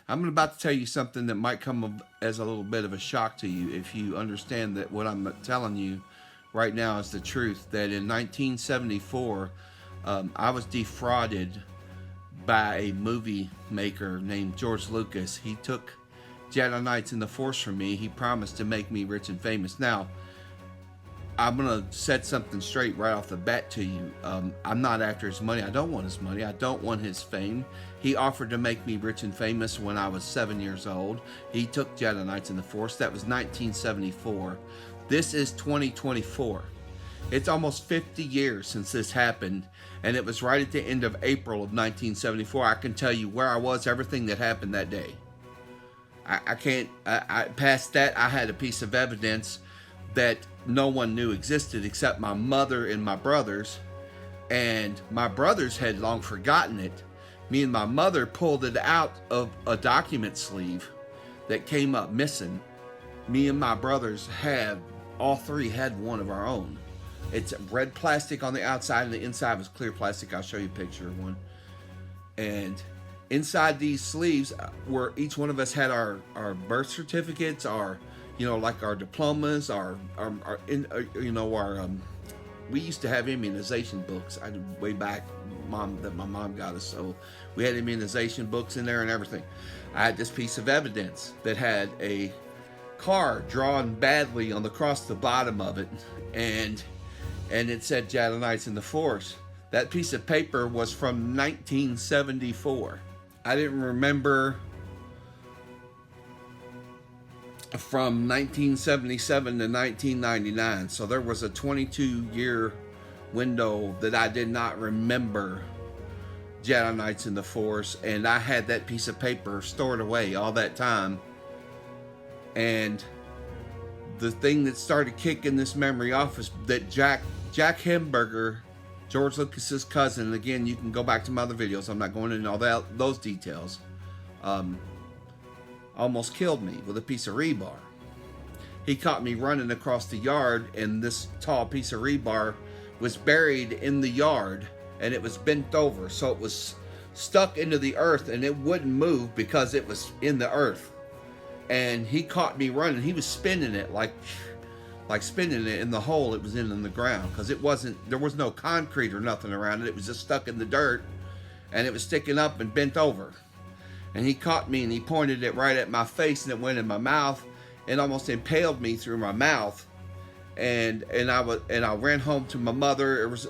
I'm about to tell you something that might come as a little bit of a shock to you if you understand that what I'm telling you right now is the truth. That in 1974, I was defrauded by a movie maker named George Lucas. He took Jedi Knights in the Force from me. He promised to make me rich and famous. Now, I'm gonna set something straight right off the bat to you. I'm not after his money. I don't want his money. I don't want his fame. He offered to make me rich and famous when I was 7 years old. He took Jedi Knights in the Force. That was 1974. This is 2024. It's almost 50 years since this happened, and it was right at the end of April of 1974. I can tell you where I was, everything that happened that day. I can't. Past that, I had a piece of evidence that no one knew existed except my mother and my brothers, and my brothers had long forgotten it. Me and my mother pulled it out of a document sleeve that came up missing. Me and my brothers had, all three had one of our own. It's red plastic on the outside, and the inside was clear plastic. I'll show you a picture of one. And inside these sleeves were, each one of us had our birth certificates, our, like our diplomas, we used to have immunization books. Way back, my mom got us, so we had immunization books in there and everything. I had this piece of evidence that had a car drawn badly across the bottom of it, and it said Jedi Knights in the Force. That piece of paper was from 1974. I didn't remember from 1977 to 1999. So there was a 22-year window that I did not remember Jedi Knights in the Force, and I had that piece of paper stored away all that time. And the thing that started kicking this memory off is that Jack Hamburger, George Lucas's cousin, again, you can go back to my other videos, I'm not going into all those details, almost killed me with a piece of rebar. He caught me running across the yard, and this tall piece of rebar was buried in the yard, and it was bent over, so it was stuck into the earth, and it wouldn't move because it was in the earth. And he caught me running. He was spinning it like spinning it in the hole it was in the ground, because there was no concrete or nothing around it. It was just stuck in the dirt, and it was sticking up and bent over. And he caught me, and he pointed it right at my face, and it went in my mouth and almost impaled me through my mouth. And I ran home to my mother. It was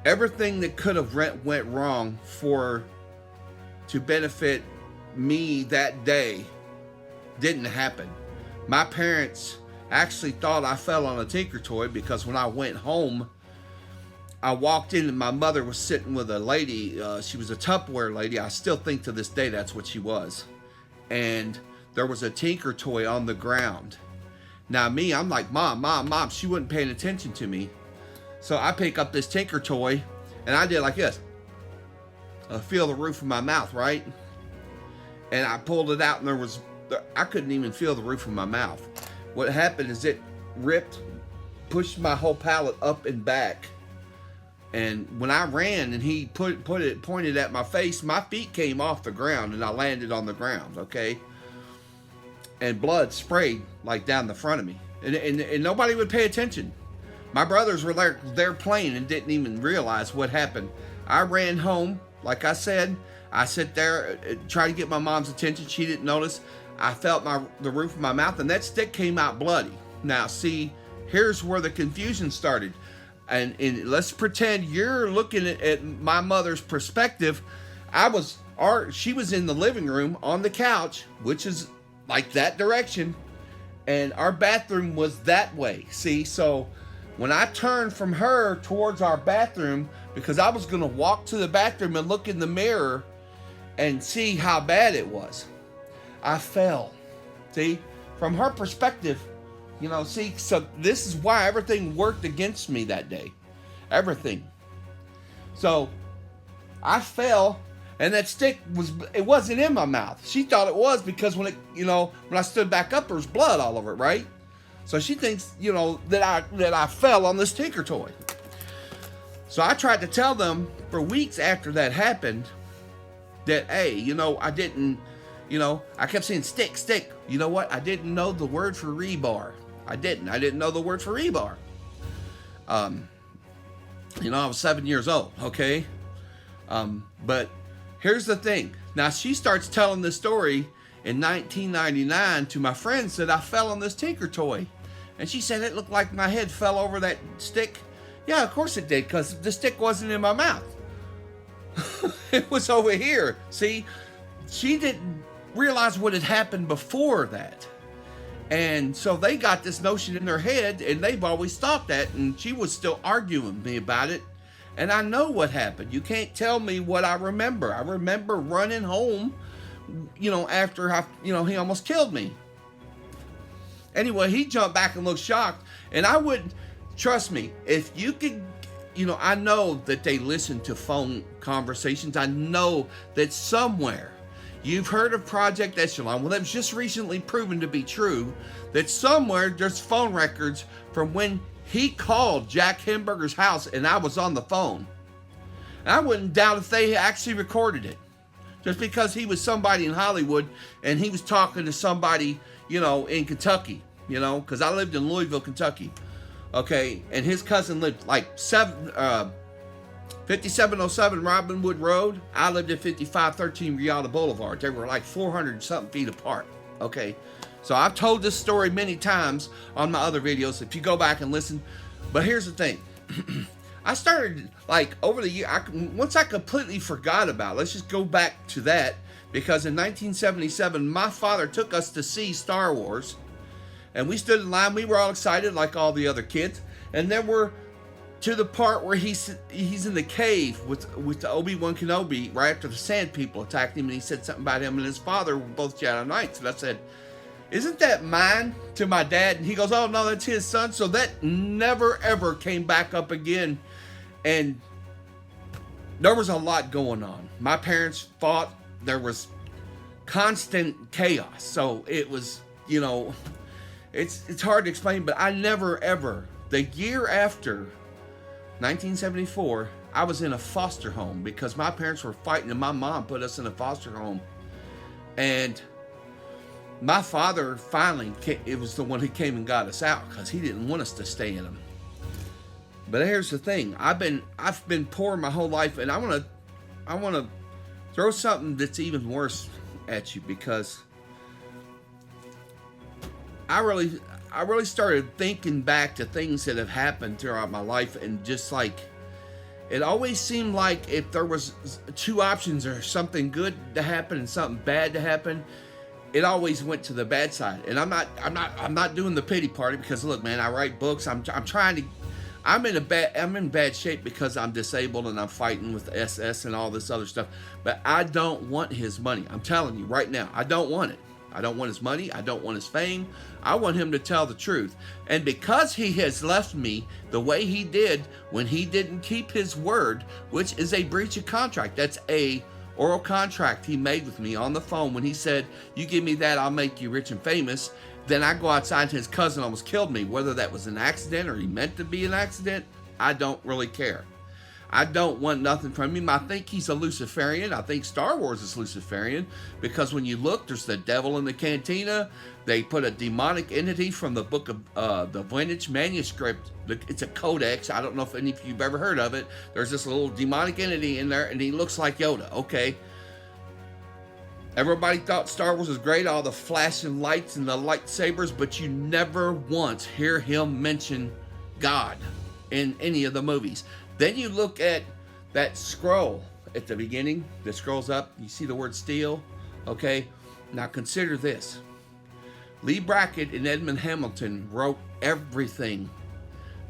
everything that could have went wrong to benefit me that day didn't happen. My parents actually thought I fell on a Tinker Toy, because when I went home, I walked in and my mother was sitting with a lady. She was a Tupperware lady. I still think to this day that's what she was. And there was a Tinker Toy on the ground. Now I'm like, Mom. She wasn't paying attention to me. So I pick up this Tinker Toy, and I did like this. Feel the roof of my mouth, right? And I pulled it out, and I couldn't even feel the roof of my mouth. What happened is it pushed my whole palate up and back. And when I ran and he pointed at my face, my feet came off the ground and I landed on the ground, okay? And blood sprayed like down the front of me. And nobody would pay attention. My brothers were there playing and didn't even realize what happened. I ran home, like I said. I sit there, trying to get my mom's attention. She didn't notice. I felt the roof of my mouth, and that stick came out bloody. Now, see, here's where the confusion started. And let's pretend you're looking at my mother's perspective. She was in the living room on the couch, which is like that direction, and our bathroom was that way. See, so when I turned from her towards our bathroom, because I was going to walk to the bathroom and look in the mirror and see how bad it was, I fell. See, from her perspective, so this is why everything worked against me that day. Everything. So I fell, and that stick wasn't in my mouth. She thought it was, because when I stood back up, there was blood all over it, right? So she thinks, that I fell on this Tinker Toy. So I tried to tell them for weeks after that happened that, hey, I didn't, I kept saying stick, stick. You know what? I didn't know the word for rebar. I didn't know the word for rebar. I was 7 years old, okay? But here's the thing. Now, she starts telling this story in 1999 to my friends that I fell on this Tinker toy. And she said it looked like my head fell over that stick. Yeah, of course it did, because the stick wasn't in my mouth. It was over here. See, she didn't realize what had happened before that. And so they got this notion in their head, and they've always thought that, and she was still arguing with me about it. And I know what happened. You can't tell me what I remember. I remember running home, after he almost killed me. Anyway, he jumped back and looked shocked, and I wouldn't, trust me, if you could, I know that they listen to phone conversations. I know that somewhere you've heard of Project Echelon. Well, that was just recently proven to be true, that somewhere there's phone records from when he called Jack Henberger's house and I was on the phone. And I wouldn't doubt if they actually recorded it. Just because he was somebody in Hollywood and he was talking to somebody, in Kentucky, because I lived in Louisville, Kentucky. Okay, and his cousin lived like 5707 Robinwood Road. I lived at 5513 Rialto Boulevard. They were like 400 something feet apart. Okay, so I've told this story many times on my other videos if you go back and listen. But here's the thing. I started, like, over the year, once I completely forgot about it, let's just go back to that, because in 1977, my father took us to see Star Wars, and we stood in line. We were all excited like all the other kids, and then we're to the part where he's in the cave with the Obi-Wan Kenobi right after the Sand People attacked him, and he said something about him and his father were both Jedi Knights, and I said, isn't that mine, to my dad? And he goes, oh no, that's his son. So that never ever came back up again. And there was a lot going on. My parents fought. There was constant chaos. So it was, it's hard to explain, but I never ever, the year after 1974, I was in a foster home because my parents were fighting and my mom put us in a foster home. And my father finally, it was the one who came and got us out because he didn't want us to stay in them. But here's the thing. I've been poor my whole life, and I want to throw something that's even worse at you, because I really started thinking back to things that have happened throughout my life, and just like, it always seemed like if there was two options, or something good to happen and something bad to happen, it always went to the bad side. And I'm not doing the pity party, because look, man, I write books. I'm in bad shape because I'm disabled and I'm fighting with the SS and all this other stuff. But I don't want his money. I'm telling you right now, I don't want it. I don't want his money. I don't want his fame. I want him to tell the truth. And because he has left me the way he did when he didn't keep his word, which is a breach of contract. That's a oral contract he made with me on the phone when he said, you give me that, I'll make you rich and famous. Then I go outside and his cousin almost killed me. Whether that was an accident or he meant to be an accident, I don't really care. I don't want nothing from him. I think he's a Luciferian. I think Star Wars is Luciferian, because when you look, there's the devil in the cantina. They put a demonic entity from the book of the Voynich manuscript. It's a codex. I don't know if any of you've ever heard of it. There's this little demonic entity in there, and he looks like Yoda. Okay. Everybody thought Star Wars was great, all the flashing lights and the lightsabers, but you never once hear him mention God in any of the movies. Then you look at that scroll at the beginning that scrolls up, you see the word steel, okay? Now consider this. Lee Brackett and Edmund Hamilton wrote everything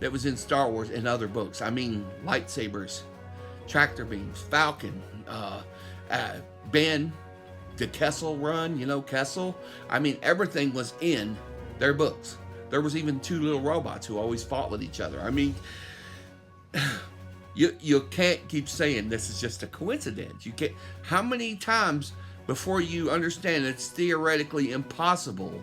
that was in Star Wars in other books. I mean, lightsabers, tractor beams, Falcon, Ben, the Kessel Run, Kessel. I mean, everything was in their books. There was even two little robots who always fought with each other. I mean, you can't keep saying this is just a coincidence. You can't. How many times before you understand it's theoretically impossible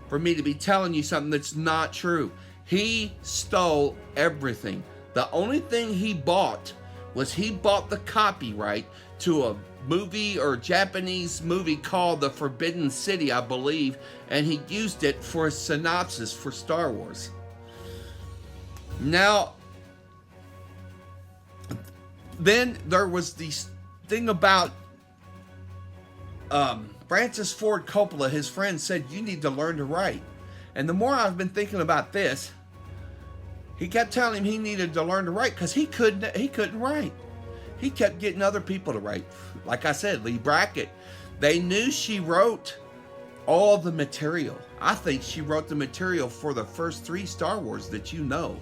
for me to be telling you something that's not true? He stole everything. The only thing he bought was he bought the copyright to a movie or Japanese movie called The Forbidden City, I believe, and he used it for a synopsis for Star Wars. Now, then there was the thing about Francis Ford Coppola. His friend said, you need to learn to write. And the more I've been thinking about this, he kept telling him he needed to learn to write because he couldn't write. He kept getting other people to write. Like I said, Lee Brackett. They knew she wrote all the material. I think she wrote the material for the first 3 Star Wars that you know.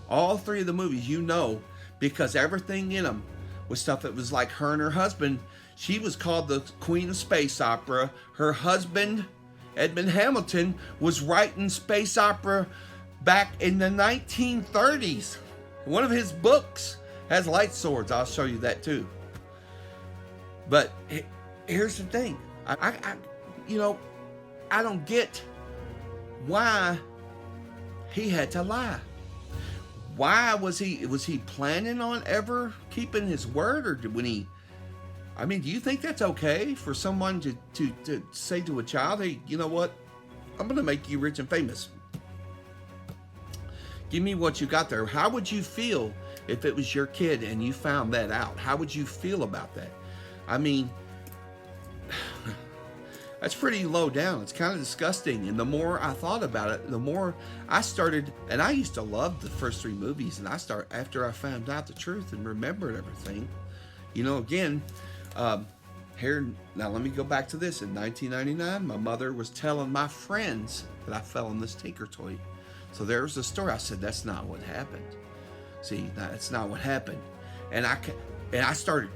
All 3 of the movies you know, because everything in them was stuff that was like her and her husband. She was called the Queen of Space Opera. Her husband, Edmund Hamilton, was writing space opera back in the 1930s. One of his books has light swords. I'll show you that too. But here's the thing. I don't get why he had to lie. Why was he planning on ever keeping his word, or when he? I mean, do you think that's okay for someone to say to a child, hey, you know what? I'm going to make you rich and famous. Give me what you got there. How would you feel if it was your kid and you found that out? How would you feel about that? I mean, that's pretty low down. It's kind of disgusting. And the more I thought about it, the more I started, and I used to love the first 3 movies, and after I found out the truth and remembered everything, again, here, now let me go back to this. In 1999, my mother was telling my friends that I fell in this Tinker Toy. So there was a story. I said, that's not what happened. See, that's not what happened. And I started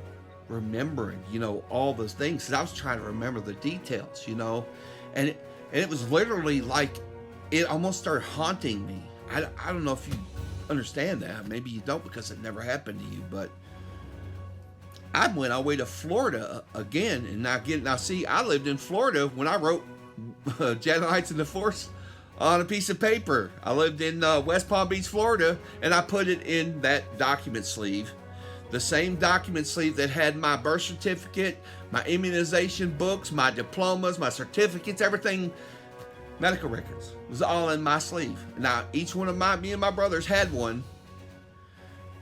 remembering, all those things. Because I was trying to remember the details, And it was literally like, it almost started haunting me. I don't know if you understand that. Maybe you don't because it never happened to you. But I went all the way to Florida again. And now see, I lived in Florida when I wrote Jedi Knights in the Force on a piece of paper. I lived in West Palm Beach, Florida, and I put it in that document sleeve. The same document sleeve that had my birth certificate, my immunization books, my diplomas, my certificates, everything, medical records. It was all in my sleeve. Now, each one of me and my brothers had one,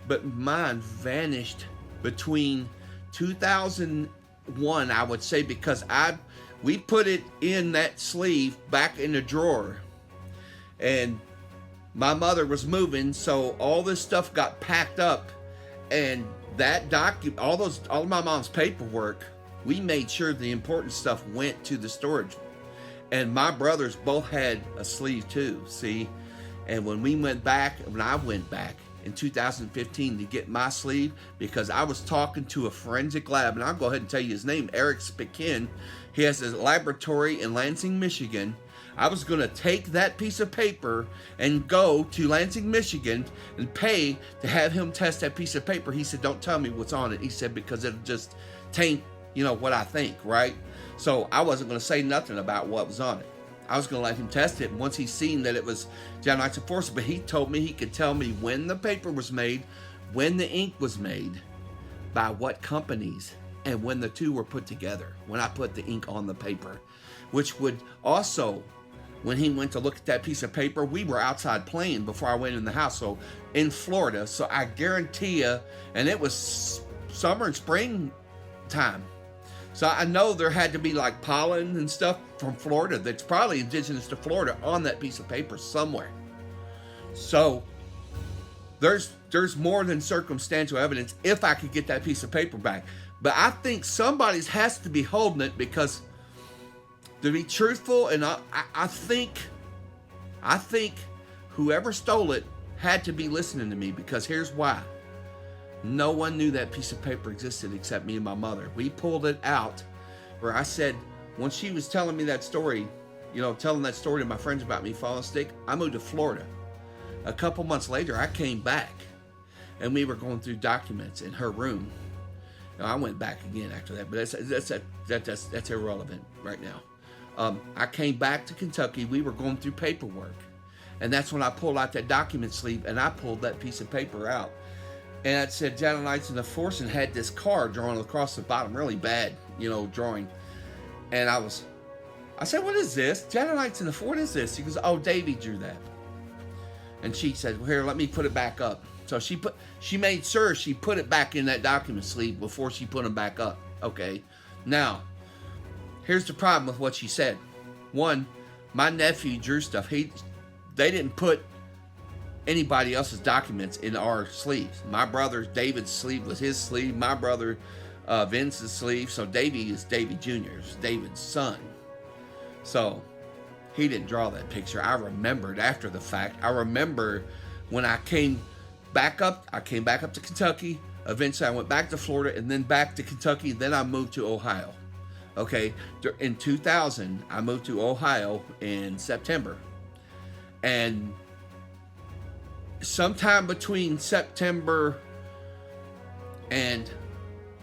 but mine vanished between 2001, I would say, because we put it in that sleeve back in the drawer. And my mother was moving, so all this stuff got packed up, and that all of my mom's paperwork, we made sure the important stuff went to the storage. And my brothers both had a sleeve too, see? And when I went back in 2015 to get my sleeve, because I was talking to a forensic lab, and I'll go ahead and tell you his name, Eric Spikin. He has a laboratory in Lansing, Michigan. I was going to take that piece of paper and go to Lansing, Michigan and pay to have him test that piece of paper. He said, don't tell me what's on it. He said, because it'll just taint, what I think, right? So I wasn't going to say nothing about what was on it. I was going to let him test it. And once he's seen that it was Jedi Knights of Force, but he told me he could tell me when the paper was made, when the ink was made, by what companies, and when the 2 were put together, when I put the ink on the paper, which would also, when he went to look at that piece of paper, we were outside playing before I went in the house. So in Florida, so I guarantee you, and it was summer and spring time. So I know there had to be like pollen and stuff from Florida that's probably indigenous to Florida on that piece of paper somewhere. So there's more than circumstantial evidence if I could get that piece of paper back. But I think somebody's has to be holding it, because to be truthful, and I think whoever stole it had to be listening to me, because here's why. No one knew that piece of paper existed except me and my mother. We pulled it out where I said, when she was telling me that story, telling that story to my friends about me falling sick, I moved to Florida. A couple months later, I came back, and we were going through documents in her room. Now, I went back again after that, but that's irrelevant right now. I came back to Kentucky. We were going through paperwork, and that's when I pulled out that document sleeve, and I pulled that piece of paper out. and it said Shadow Knights in the Force and had this card drawn across the bottom, really bad, drawing. And I said, what is this? Shadow Knights in the Force, what is this? He goes, oh, Davey drew that. And she said, well, here, let me put it back up. So she made sure she put it back in that document sleeve before she put them back up. Okay. Now, here's the problem with what she said. One, my nephew drew stuff. They didn't put anybody else's documents in our sleeves. My brother David's sleeve was his sleeve. My brother Vince's sleeve. So Davey is Davey Jr., David's son. So he didn't draw that picture. I remembered after the fact. I remember when I came back up to Kentucky. Eventually I went back to Florida and then back to Kentucky. Then I moved to Ohio. Okay, in 2000, I moved to Ohio in September. And sometime between September and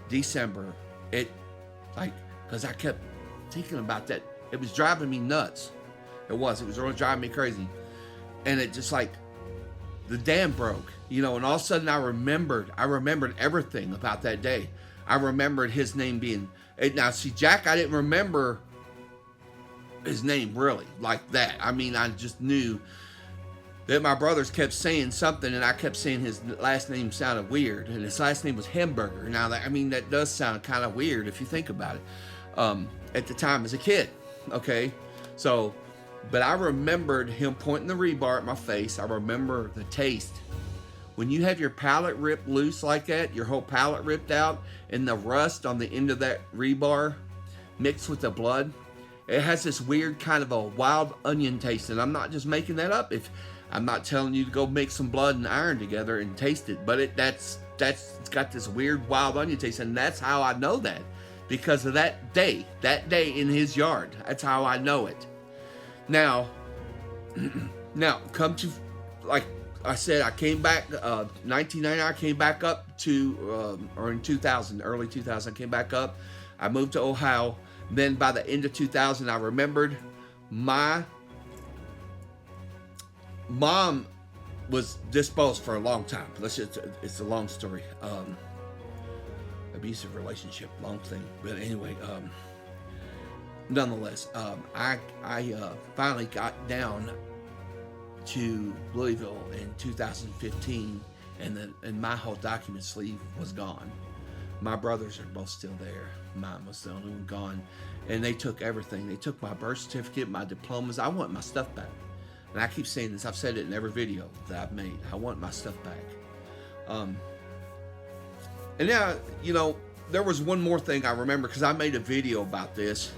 December, because I kept thinking about that. It was driving me nuts. It was really driving me crazy. And it just the dam broke, and all of a sudden I remembered everything about that day. I remembered his name being, now see, Jack, I didn't remember his name really like that. I mean, I just knew that my brothers kept saying something and I kept saying his last name sounded weird, and his last name was Hamburger. Now, that does sound kind of weird if you think about it. At the time as a kid, okay? So, but I remembered him pointing the rebar at my face. I remember the taste. When you have your palate ripped loose like that, your whole palate ripped out, and the rust on the end of that rebar mixed with the blood, it has this weird kind of a wild onion taste. And I'm not just making that up. I'm not telling you to go mix some blood and iron together and taste it, but it's got this weird wild onion taste, and that's how I know that, because of that day in his yard. That's how I know it. Now, come to, like I said, I came back, 1990, I came back up to, or in 2000, early 2000, I came back up. I moved to Ohio. Then by the end of 2000, I remembered my mom was disposed for a long time. It's a long story. Abusive relationship, long thing. But anyway, nonetheless, I finally got down to Louisville in 2015, and my whole document sleeve was gone. My brothers are both still there. Mine was the only one gone, and they took everything. They took my birth certificate, my diplomas. I want my stuff back, and I keep saying this. I've said it in every video that I've made. I want my stuff back. And now, there was one more thing I remember, because I made a video about this,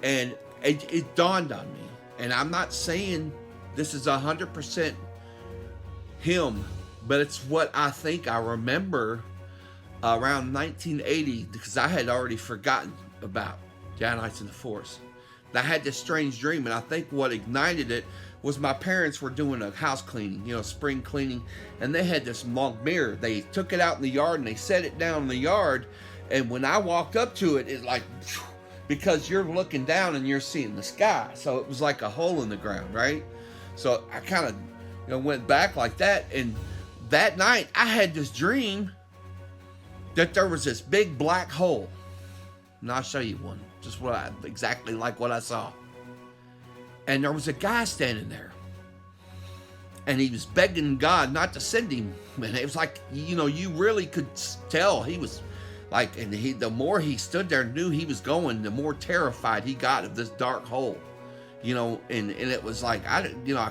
and it dawned on me. And I'm not saying this is 100% him, but it's what I think I remember around 1980, because I had already forgotten about Shadow Knights in the Force. And I had this strange dream, and I think what ignited it was my parents were doing a house cleaning, spring cleaning, and they had this long mirror. They took it out in the yard and they set it down in the yard, and when I walked up to it, it because you're looking down and you're seeing the sky, so it was like a hole in the ground, right? So I kind of went back like that, and that night I had this dream that there was this big black hole, and I'll show you one, just exactly like what I saw. And there was a guy standing there, and he was begging God not to send him. And it was like, you really could tell he was like, and the more he stood there and knew he was going, the more terrified he got of this dark hole, and it was like, I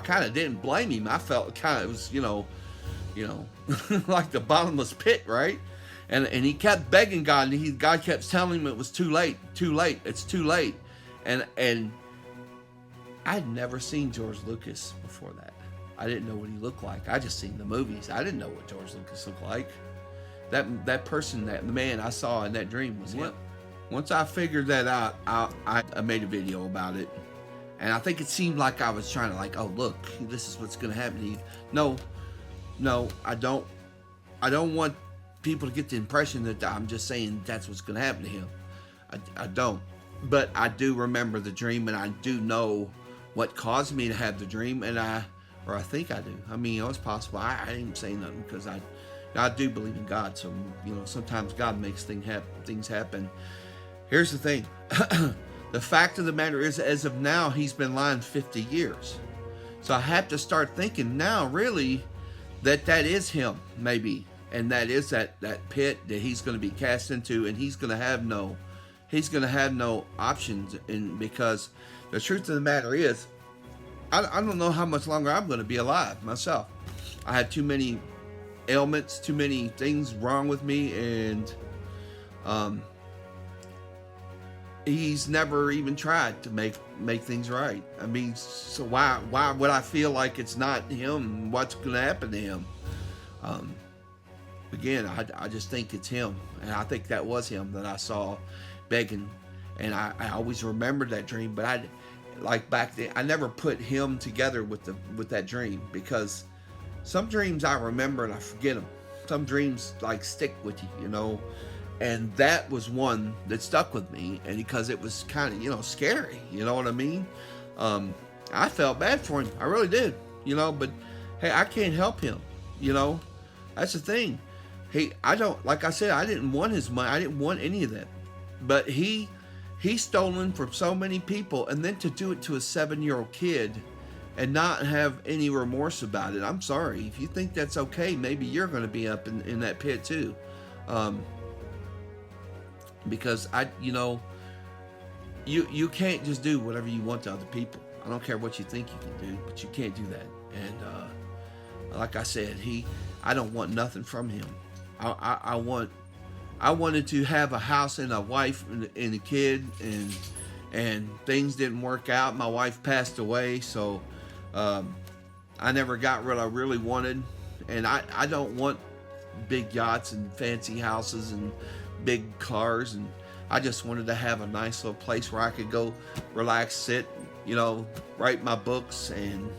kind of didn't blame him. I felt it was, like the bottomless pit, right? And he kept begging God, and God kept telling him it was too late, it's too late. And I'd never seen George Lucas before that. I didn't know what he looked like. I just seen the movies. I didn't know what George Lucas looked like. That person, the man I saw in that dream was him. Once I figured that out, I made a video about it. And I think it seemed like I was trying to oh, look, this is what's going to happen to you. No, I don't want people to get the impression that I'm just saying that's what's going to happen to him. I don't. But I do remember the dream, and I do know what caused me to have the dream, and I think I do. I mean, it's possible. I didn't say nothing because Now, I do believe in God, so sometimes God makes things happen. Here's the thing. The fact of the matter is, as of now, he's been lying 50 years. So I have to start thinking now, really, that is him, maybe. And that is that pit that he's going to be cast into, and he's going to have no options. And because the truth of the matter is, I don't know how much longer I'm going to be alive myself. I have too many ailments, too many things wrong with me, and he's never even tried to make things right. I mean, so why would I feel like it's not him? What's going to happen to him? Again, I just think it's him, and I think that was him that I saw begging, and I always remembered that dream. But like back then, I never put him together with that dream, because some dreams I remember and I forget them. Some dreams like stick with you, and that was one that stuck with me, and because it was kind of scary, you know what I mean. I felt bad for him, I really did, but hey, I can't help him, that's the thing. I don't, like I said, I didn't want his money, I didn't want any of that, but he's stolen from so many people, and then to do it to a 7-year-old kid and not have any remorse about it. I'm sorry. If you think that's okay, maybe you're going to be up in that pit too. Because you can't just do whatever you want to other people. I don't care what you think you can do, but you can't do that. And like I said, I don't want nothing from him. I wanted to have a house and a wife and a kid, and things didn't work out. My wife passed away, so I never got what I really wanted. And I don't want big yachts and fancy houses and big cars, and I just wanted to have a nice little place where I could go relax, sit, write my books, and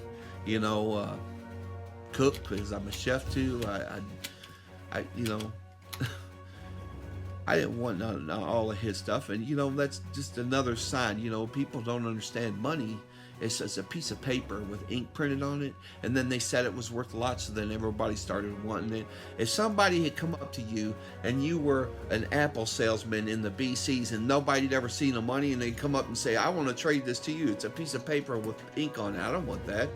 cook, because I'm a chef too. I I didn't want all of his stuff, and that's just another sign. People don't understand money. It's just a piece of paper with ink printed on it, and then they said it was worth a lot, so then everybody started wanting it. If somebody had come up to you and you were an Apple salesman in the BCs and nobody had ever seen the money, and they'd come up and say, I want to trade this to you. It's a piece of paper with ink on it. I don't want that.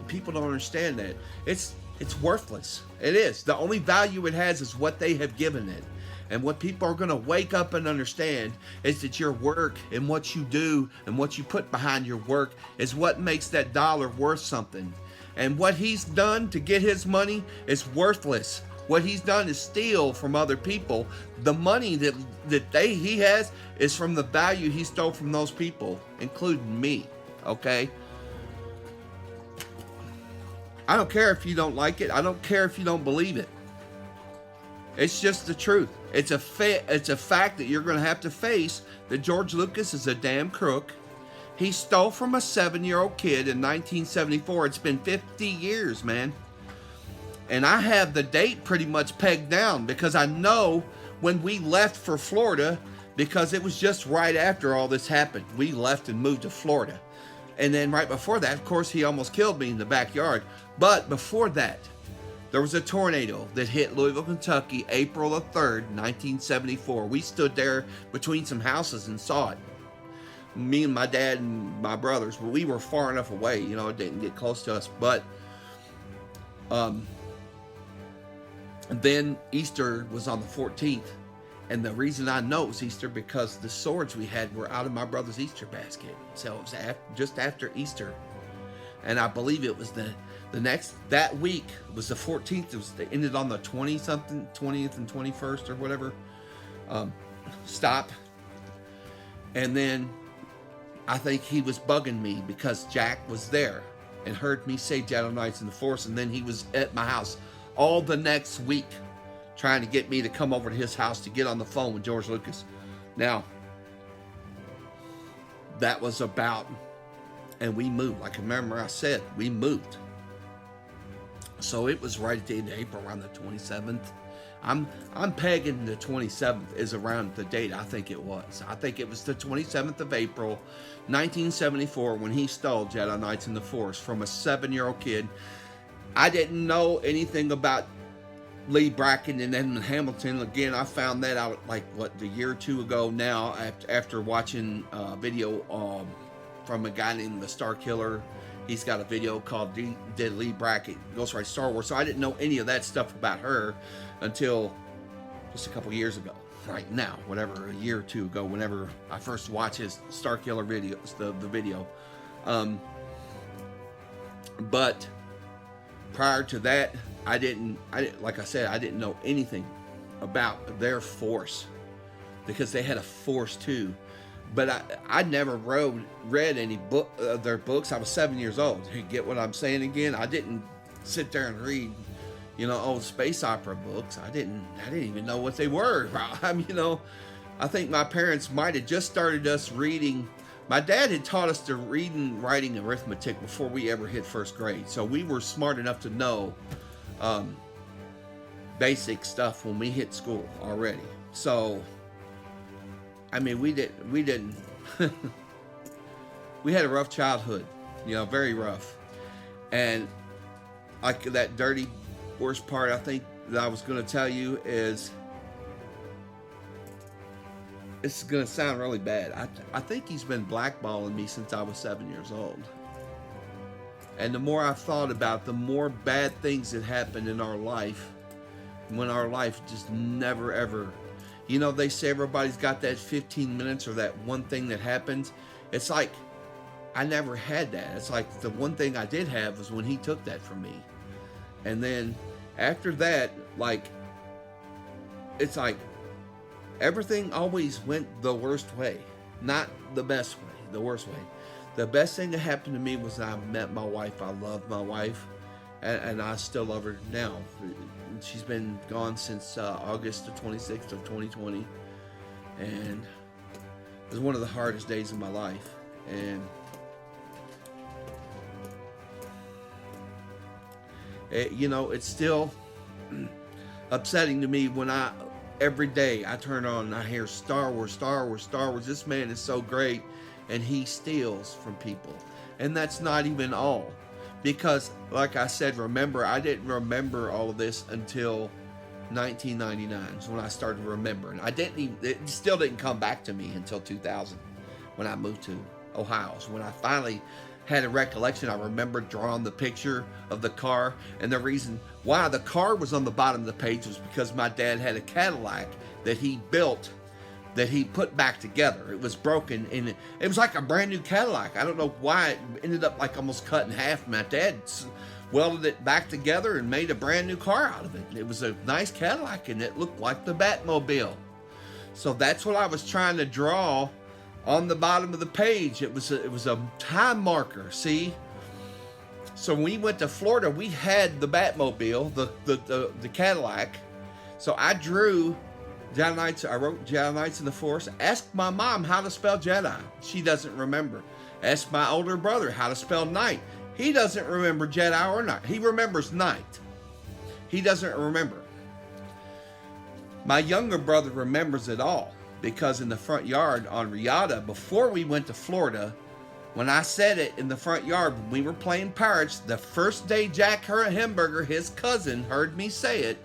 People don't understand that. It's worthless. It is. The only value it has is what they have given it. And what people are going to wake up and understand is that your work and what you do and what you put behind your work is what makes that dollar worth something. And what he's done to get his money is worthless. What he's done is steal from other people. The money that he has is from the value he stole from those people, including me. Okay? I don't care if you don't like it. I don't care if you don't believe it. It's just the truth. It's a fact that you're going to have to face, that George Lucas is a damn crook. He stole from a 7-year-old kid in 1974. It's been 50 years, man. And I have the date pretty much pegged down, because I know when we left for Florida, because it was just right after all this happened. We left and moved to Florida. And then right before that, of course, he almost killed me in the backyard. But before that, there was a tornado that hit Louisville, Kentucky, April the 3rd, 1974. We stood there between some houses and saw it. Me and my dad and my brothers, but we were far enough away, it didn't get close to us. But then Easter was on the 14th. And the reason I know it was Easter, because the swords we had were out of my brother's Easter basket. So it was just after Easter. And I believe it was that week was the 14th. They ended on the 20th and 21st or whatever. Stop. And then I think he was bugging me because Jack was there and heard me say Shadow Knights in the Force. And then he was at my house all the next week trying to get me to come over to his house to get on the phone with George Lucas. Now, that was about, and we moved. Like I remember I said, we moved. So it was right at the end of April, around the 27th. I'm pegging the 27th is around the date I think it was. I think it was the 27th of April, 1974, when he stole Jedi Knights in the Force from a 7-year-old kid. I didn't know anything about Lee Brackett and Edmund Hamilton. Again, I found that out like the year or two ago now after watching a video from a guy named the Star Killer. He's got a video called Did Lee Brackett Ghostwrite Star Wars? So I didn't know any of that stuff about her until just a couple years ago. Right now, whatever, a year or two ago, whenever I first watched his Star Killer videos, the video. But prior to that, I didn't, like I said, I didn't know anything about their force, because they had a force too. But I never read any their books. I was 7 years old. You get what I'm saying again? I didn't sit there and read, old space opera books. I didn't even know what they were. I mean, I think my parents might have just started us reading. My dad had taught us to read and writing arithmetic before we ever hit first grade. So we were smart enough to know basic stuff when we hit school already. So, I mean, we didn't, we had a rough childhood, very rough. And like that dirty worst part I think that I was going to tell you is, it's going to sound really bad. I think he's been blackballing me since I was 7 years old. And the more I've thought about it, the more bad things that happened in our life, when our life just never ever, they say everybody's got that 15 minutes or that one thing that happens. It's like, I never had that. It's like the one thing I did have was when he took that from me. And then after that, like, it's like everything always went the worst way. Not the best way, the worst way. The best thing that happened to me was I met my wife. I love my wife, and I still love her now. She's been gone since August the 26th of 2020, and it was one of the hardest days of my life. And it's still upsetting to me when every day I turn on and I hear Star Wars, Star Wars, Star Wars. This man is so great, and he steals from people. And that's not even all. Because, like I said, remember, I didn't remember all of this until 1999 is when I started remembering. It still didn't come back to me until 2000 when I moved to Ohio. So when I finally had a recollection, I remembered drawing the picture of the car. And the reason why the car was on the bottom of the page was because my dad had a Cadillac that he built, that he put back together. It was broken, and it was like a brand new Cadillac. I don't know why it ended up like almost cut in half. My dad welded it back together and made a brand new car out of it. It was a nice Cadillac, and it looked like the Batmobile. So that's what I was trying to draw on the bottom of the page. It was a time marker, see? So when we went to Florida, we had the Batmobile, the Cadillac. So I drew Jedi Knights. I wrote Jedi Knights in the Force. Ask my mom how to spell Jedi. She doesn't remember. Ask my older brother how to spell Knight. He doesn't remember Jedi or Knight. He remembers Knight. He doesn't remember. My younger brother remembers it all, because in the front yard on Riata, before we went to Florida, when I said it in the front yard, when we were playing Pirates, the first day Jack Hemberger, his cousin, heard me say it,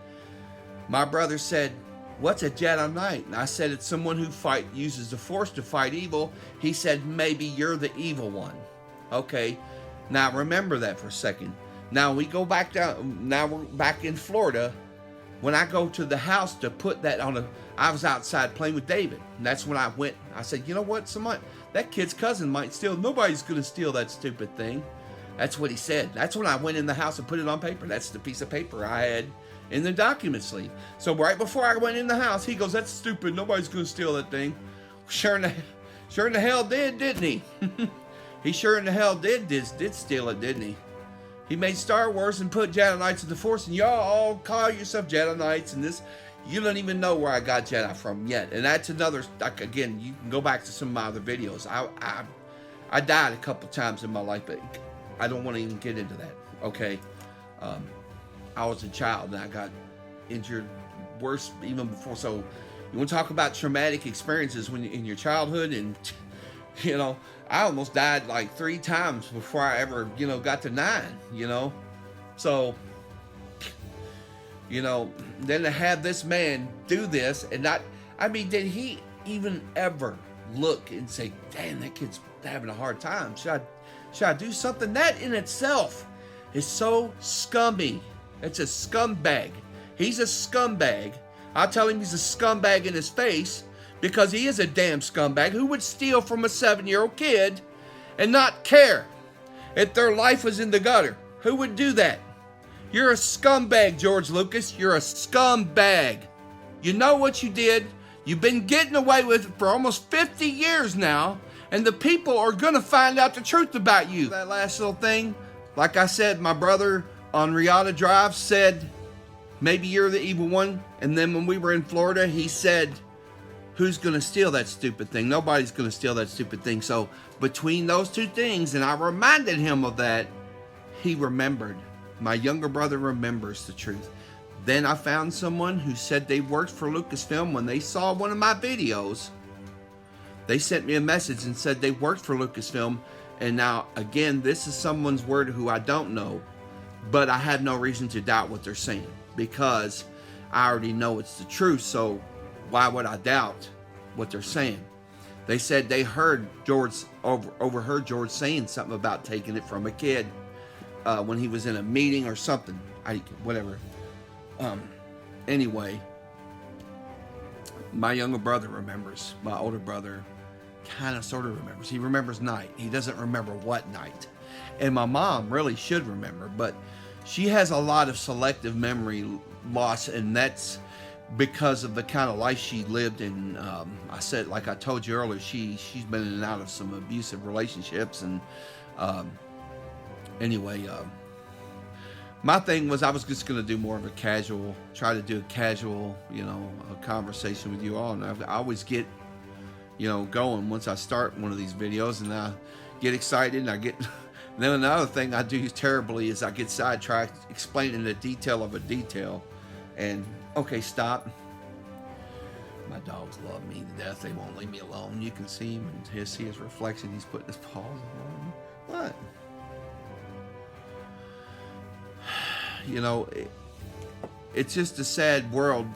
my brother said, "What's a Jedi Knight?" And I said, "It's someone who uses the Force to fight evil." He said, "Maybe you're the evil one." Okay, now remember that for a second. Now we go back down, now we're back in Florida. When I go to the house to put that on I was outside playing with David. And that's when I went, I said, you know what, that kid's cousin might steal. Nobody's going to steal that stupid thing. That's what he said. That's when I went in the house and put it on paper. That's the piece of paper I had in the document sleeve. So right before I went in the house, he goes, "That's stupid. Nobody's going to steal that thing." Sure in the hell did, didn't he? He sure in the hell did steal it, didn't he? He made Star Wars and put Jedi Knights of the Force, and y'all all call yourself Jedi Knights, and this, you don't even know where I got Jedi from yet. And that's another, like, again, you can go back to some of my other videos. I died a couple times in my life, but I don't want to even get into that, okay? I was a child, and I got injured worse even before. So you want to talk about traumatic experiences when in your childhood, and, I almost died like 3 times before I ever, got to 9, So, then to have this man do this and not, I mean, did he even ever look and say, damn, that kid's having a hard time? Should I do something? That in itself is so scummy. It's a scumbag. He's a scumbag. I'll tell him he's a scumbag in his face, because he is a damn scumbag. Who would steal from a 7-year-old kid and not care if their life was in the gutter? Who would do that? You're a scumbag, George Lucas. You're a scumbag. You know what you did? You've been getting away with it for almost 50 years now, and the people are going to find out the truth about you. That last little thing, like I said, my brother on Riata Drive said, maybe you're the evil one. And then when we were in Florida, he said, who's going to steal that stupid thing? Nobody's going to steal that stupid thing. So between those two things, and I reminded him of that, he remembered. My younger brother remembers the truth. Then I found someone who said they worked for Lucasfilm. When they saw one of my videos, they sent me a message and said they worked for Lucasfilm. And now, again, this is someone's word who I don't know, but I have no reason to doubt what they're saying, because I already know it's the truth. So why would I doubt what they're saying? They said they heard overheard George saying something about taking it from a kid when he was in a meeting or something. Whatever. Anyway, my younger brother remembers. My older brother kind of sort of remembers. He remembers night. He doesn't remember what night. And my mom really should remember, but she has a lot of selective memory loss, and that's because of the kind of life she lived in. I said, like I told you earlier, she's been in and out of some abusive relationships, and anyway, my thing was I was just going to do more of a casual, try to do a casual, a conversation with you all. And I always get, going once I start one of these videos, and I get excited, and I get, then another thing I do terribly is I get sidetracked explaining the detail of a detail. And, okay, stop. My dogs love me to death. They won't leave me alone. You can see him and see his reflection. He's putting his paws on me. What? It's just a sad world,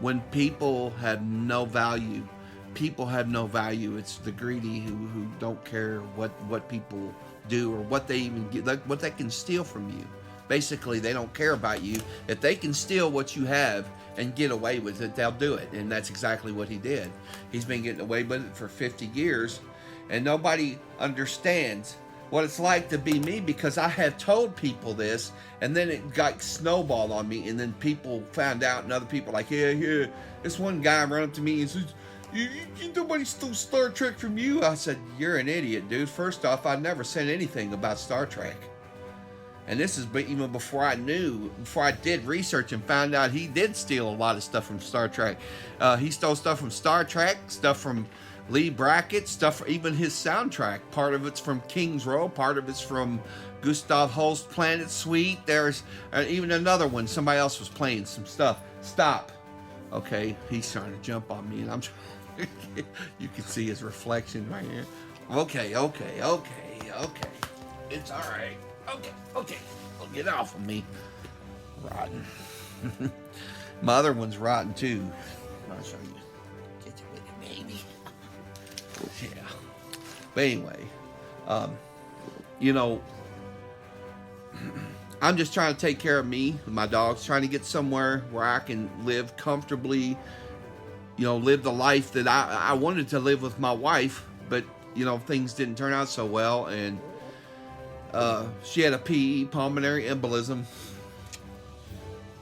when people have no value. People have no value. It's the greedy who don't care what people do or what they even get, like what they can steal from you. Basically, they don't care about you. If they can steal what you have and get away with it, they'll do it. And that's exactly what he did. He's been getting away with it for 50 years, and nobody understands what it's like to be me, because I have told people this, and then it got snowballed on me, and then people found out, and other people like, yeah. This one guy ran up to me and says, nobody stole Star Trek from you. I said, you're an idiot, dude. First off, I never said anything about Star Trek. And this is even before I did research and found out he did steal a lot of stuff from Star Trek. He stole stuff from Star Trek, stuff from Lee Brackett, stuff, even his soundtrack. Part of it's from King's Row, part of it's from Gustav Holst Planet Suite. There's even another one. Somebody else was playing some stuff. Stop. Okay, he's trying to jump on me, and I'm trying. You can see his reflection right here. Okay. It's all right. Okay. Well, get off of me. Rotten. My other one's rotten too. I'll show you. Get you with it, baby. Yeah. But anyway, I'm just trying to take care of me and my dogs, trying to get somewhere where I can live comfortably, live the life that I wanted to live with my wife, but, things didn't turn out so well, and she had a PE, pulmonary embolism,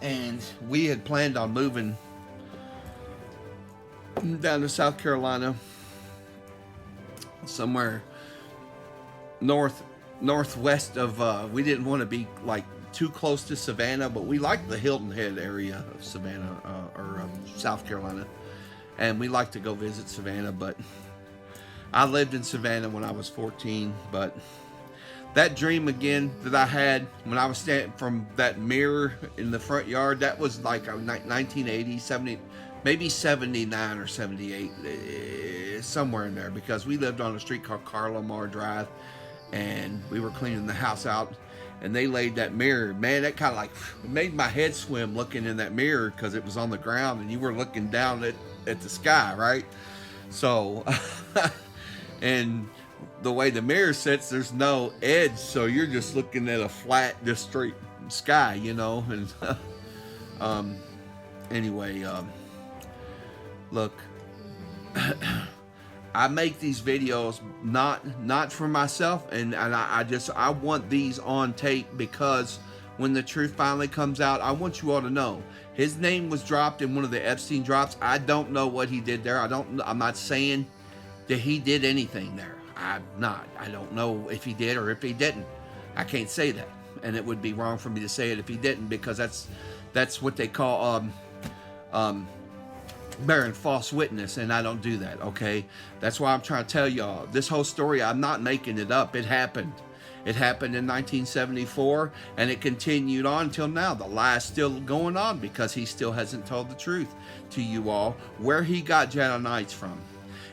and we had planned on moving down to South Carolina, somewhere northwest of, we didn't want to be like too close to Savannah, but we liked the Hilton Head area of Savannah, or South Carolina, and we like to go visit Savannah. But I lived in Savannah when I was 14, but that dream again that I had when I was standing from that mirror in the front yard, that was like 1980, 70, maybe 79 or 78, somewhere in there, because we lived on a street called Carl Lamar Drive, and we were cleaning the house out, and they laid that mirror. Man, that kind of like it made my head swim looking in that mirror because it was on the ground and you were looking down at the sky, right? So, and the way the mirror sits, there's no edge, so you're just looking at a flat, just straight sky, you know. And anyway, look, I make these videos not for myself, and I want these on tape because when the truth finally comes out, I want you all to know his name was dropped in one of the Epstein drops. I don't know what he did there. I'm not saying that he did anything there. I'm not. I don't know if he did or if he didn't. I can't say that, and it would be wrong for me to say it if he didn't, because that's what they call bearing false witness, and I don't do that, okay? That's why I'm trying to tell y'all this whole story. I'm not making it up. It happened. It happened in 1974, and it continued on until now. The lie's still going on because he still hasn't told the truth to you all where he got Jedi Knights from.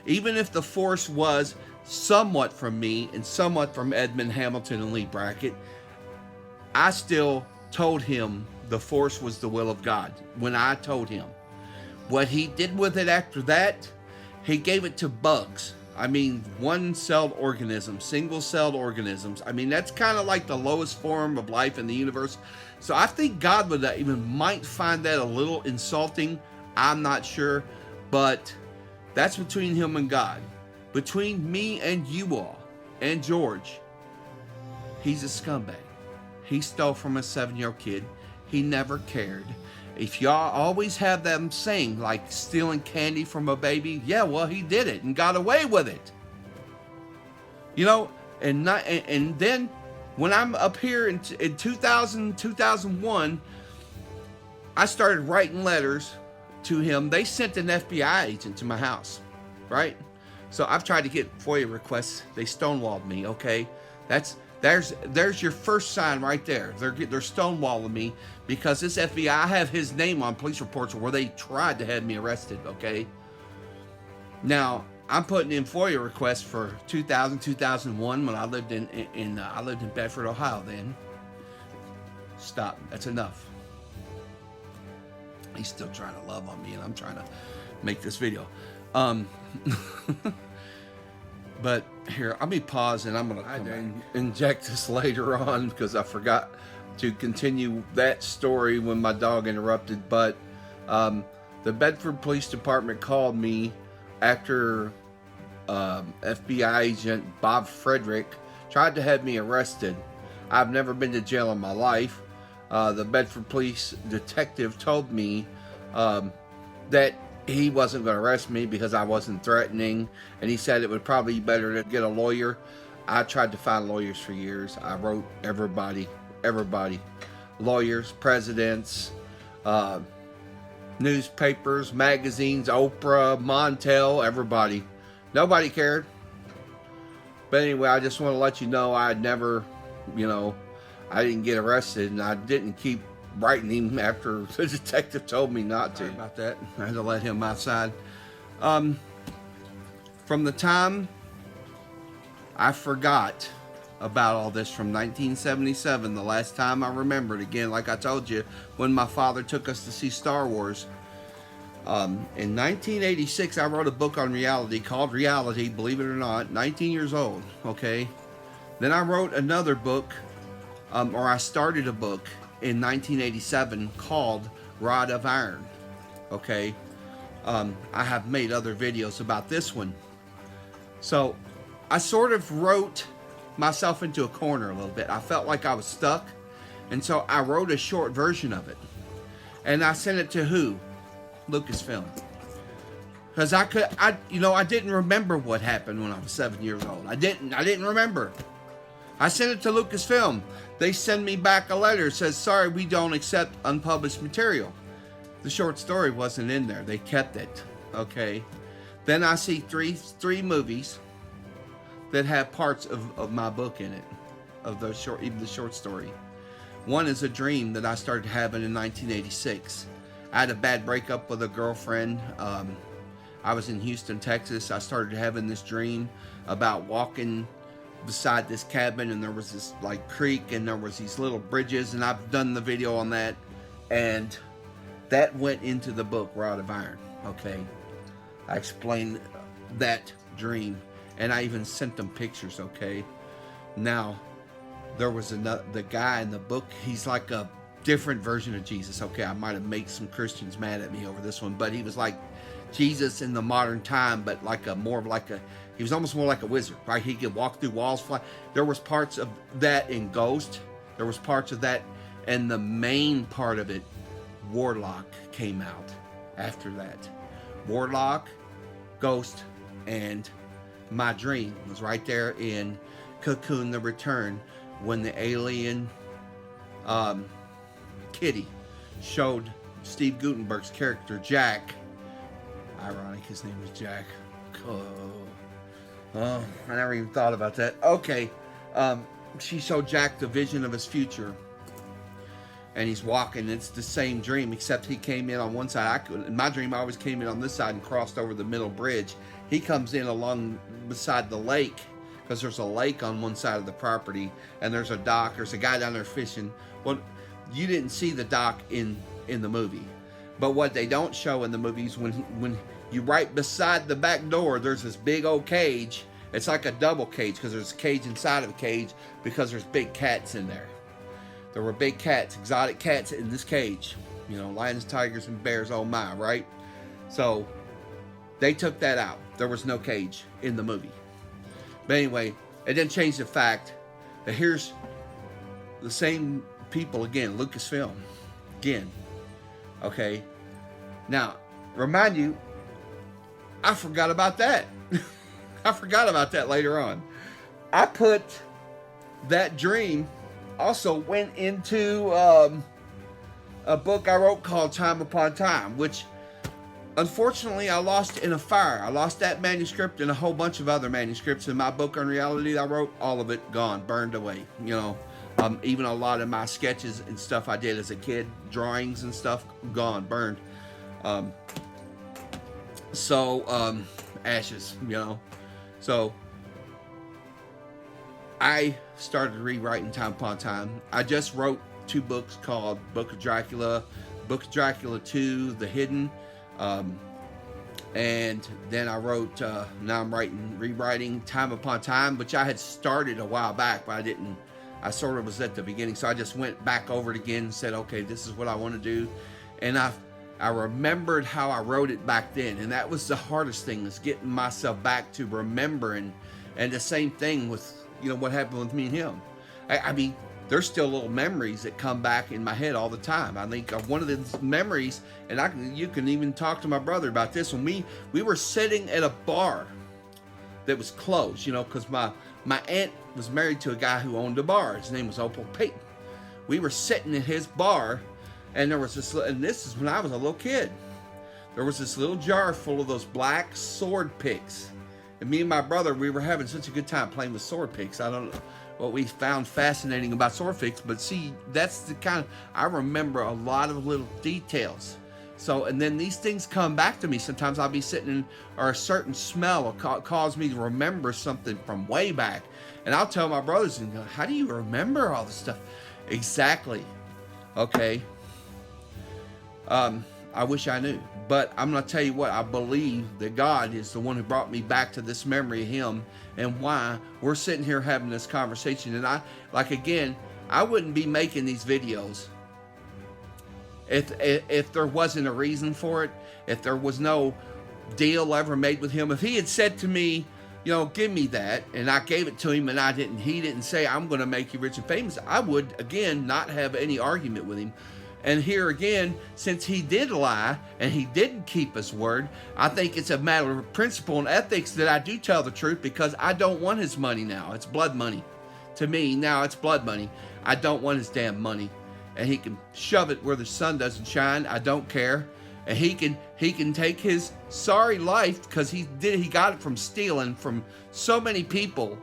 Even if the Force was somewhat from me and somewhat from Edmund Hamilton and Lee Brackett, I still told him the Force was the will of God when I told him. What he did with it after that, he gave it to bugs. I mean, one-celled organisms, single-celled organisms. I mean, that's kind of like the lowest form of life in the universe. So I think God would even might find that a little insulting. I'm not sure, but that's between him and God. Between me and you all, and George, he's a scumbag. He stole from a 7-year-old kid. He never cared. If y'all always have them saying, like stealing candy from a baby, yeah, well, he did it and got away with it. You know, and then when I'm up here in 2000, 2001, I started writing letters to him. They sent an FBI agent to my house, right? So I've tried to get FOIA requests. They stonewalled me, okay? There's your first sign right there. They're stonewalling me because this FBI, I have his name on police reports where they tried to have me arrested, okay? Now, I'm putting in FOIA requests for 2000, 2001 when I lived I lived in Bedford, Ohio then. Stop. That's enough. He's still trying to love on me and I'm trying to make this video. But here, let me pause and I'm going to come back and inject this later on because I forgot to continue that story when my dog interrupted. But the Bedford Police Department called me after FBI agent Bob Frederick tried to have me arrested. I've never been to jail in my life. The Bedford Police detective told me that he wasn't going to arrest me because I wasn't threatening, and he said it would probably be better to get a lawyer. I tried to find lawyers for years. I wrote everybody, lawyers, presidents, newspapers, magazines, Oprah, Montel, everybody. Nobody cared. But anyway, I just want to let you know I'd never, I didn't get arrested, and I didn't keep writing him after the detective told me not to. Sorry about that. I had to let him outside. From the time I forgot about all this from 1977, the last time I remembered, again, like I told you, when my father took us to see Star Wars. In 1986, I wrote a book on reality called Reality, believe it or not, 19 years old, okay? Then I wrote another book, or I started a book in 1987 called Rod of Iron, okay? I have made other videos about this one. So I sort of wrote myself into a corner a little bit. I felt like I was stuck, and so I wrote a short version of it. And I sent it to who? Lucasfilm. Because I didn't remember what happened when I was 7 years old. I didn't remember. I sent it to Lucasfilm. They send me back a letter that says, sorry, we don't accept unpublished material. The short story wasn't in there. They kept it, okay? Then I see three movies that have parts of my book in it, of those even the short story. One is a dream that I started having in 1986. I had a bad breakup with a girlfriend. I was in Houston, Texas. I started having this dream about walking beside this cabin, and there was this like creek, and there was these little bridges, and I've done the video on that, and that went into the book Rod of Iron. Okay, I explained that dream, and I even sent them pictures. Okay, now there was the guy in the book, he's like a different version of Jesus. Okay, I might have made some Christians mad at me over this one, but he was like Jesus in the modern time, but like he was almost more like a wizard, right? He could walk through walls, fly. There was parts of that in Ghost. There was parts of that, and the main part of it, Warlock, came out after that. Warlock, Ghost, and My Dream was right there in Cocoon: The Return, when the alien Kitty showed Steve Guttenberg's character Jack. Ironic, his name was Jack. Oh, I never even thought about that. Okay, she showed Jack the vision of his future, and he's walking. It's the same dream, except he came in on one side. In my dream, I always came in on this side and crossed over the middle bridge. He comes in along beside the lake, because there's a lake on one side of the property, and there's a dock. There's a guy down there fishing. Well, you didn't see the dock in the movie, but what they don't show in the movies, when you right beside the back door, there's this big old cage. It's like a double cage, because there's a cage inside of a cage, because there's big cats in there. There were big cats, exotic cats in this cage. You know, lions, tigers, and bears, oh my, right? So they took that out. There was no cage in the movie. But anyway, it didn't change the fact that here's the same people again, Lucasfilm, again. Okay, now remind you, I forgot about that. I forgot about that later on. I put that dream also went into a book I wrote called Time Upon Time, which unfortunately I lost in a fire. I lost that manuscript and a whole bunch of other manuscripts in my book on reality that I wrote. All of it gone, burned away. You know, even a lot of my sketches and stuff I did as a kid, drawings and stuff, gone, burned. Ashes, you know. So I started rewriting Time Upon Time. I just wrote 2 books called Book of Dracula 2, The Hidden, and then I wrote, now I'm rewriting Time Upon Time, which I had started a while back, but I sort of was at the beginning, so I just went back over it again and said, okay, this is what I want to do. And I remembered how I wrote it back then, and that was the hardest thing, is getting myself back to remembering. And the same thing with, you know, what happened with me and him. I mean, there's still little memories that come back in my head all the time. I think of one of the memories, and you can even talk to my brother about this, when we were sitting at a bar that was closed, you know, because my aunt was married to a guy who owned a bar. His name was Opal Payton. We were sitting at his bar, and there was this, and this is when I was a little kid. There was this little jar full of those black sword picks. And me and my brother, we were having such a good time playing with sword picks. I don't know what we found fascinating about sword picks, but see, that's the kind of, I remember a lot of little details. So, and then these things come back to me. Sometimes I'll be sitting or a certain smell will cause me to remember something from way back. And I'll tell my brothers, and go, how do you remember all this stuff? Exactly. Okay. I wish I knew, but I'm going to tell you what, I believe that God is the one who brought me back to this memory of him, and why we're sitting here having this conversation. And again, I wouldn't be making these videos if there wasn't a reason for it, if there was no deal ever made with him. If he had said to me, you know, give me that, and I gave it to him, and he didn't say, I'm going to make you rich and famous, I would, again, not have any argument with him. And here again, since he did lie and he didn't keep his word, I think it's a matter of principle and ethics that I do tell the truth, because I don't want his money now. It's blood money. To me, now it's blood money. I don't want his damn money. And he can shove it where the sun doesn't shine. I don't care. And he can take his sorry life, because he got it from stealing from so many people.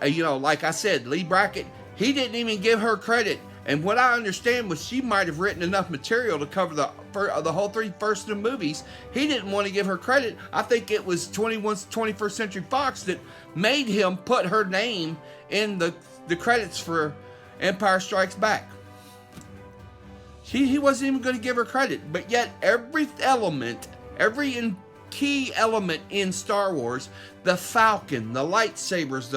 You know, like I said, Lee Brackett, he didn't even give her credit. And what I understand was she might have written enough material to cover the whole first of the movies. He didn't want to give her credit. I think it was 21st Century Fox that made him put her name in the credits for Empire Strikes Back. He wasn't even going to give her credit. But yet every element, every key element in Star Wars, the Falcon, the lightsabers,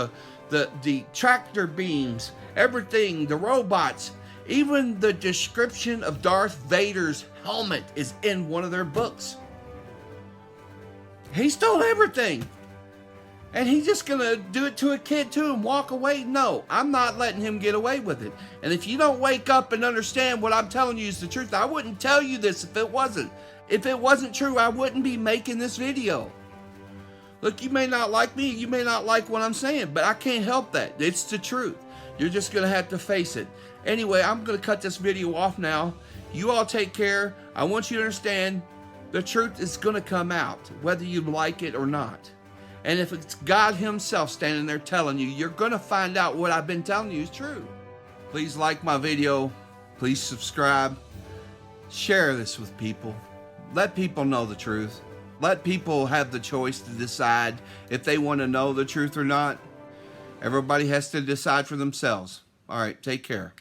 the tractor beams, everything, the robots, even the description of Darth Vader's helmet is in one of their books. He stole everything. And he's just going to do it to a kid too and walk away? No, I'm not letting him get away with it. And if you don't wake up and understand what I'm telling you is the truth, I wouldn't tell you this if it wasn't. If it wasn't true, I wouldn't be making this video. Look, you may not like me, you may not like what I'm saying, but I can't help that. It's the truth. You're just going to have to face it. Anyway, I'm going to cut this video off now. You all take care. I want you to understand the truth is going to come out, whether you like it or not. And if it's God himself standing there telling you, you're going to find out what I've been telling you is true. Please like my video. Please subscribe. Share this with people. Let people know the truth. Let people have the choice to decide if they want to know the truth or not. Everybody has to decide for themselves. All right, take care.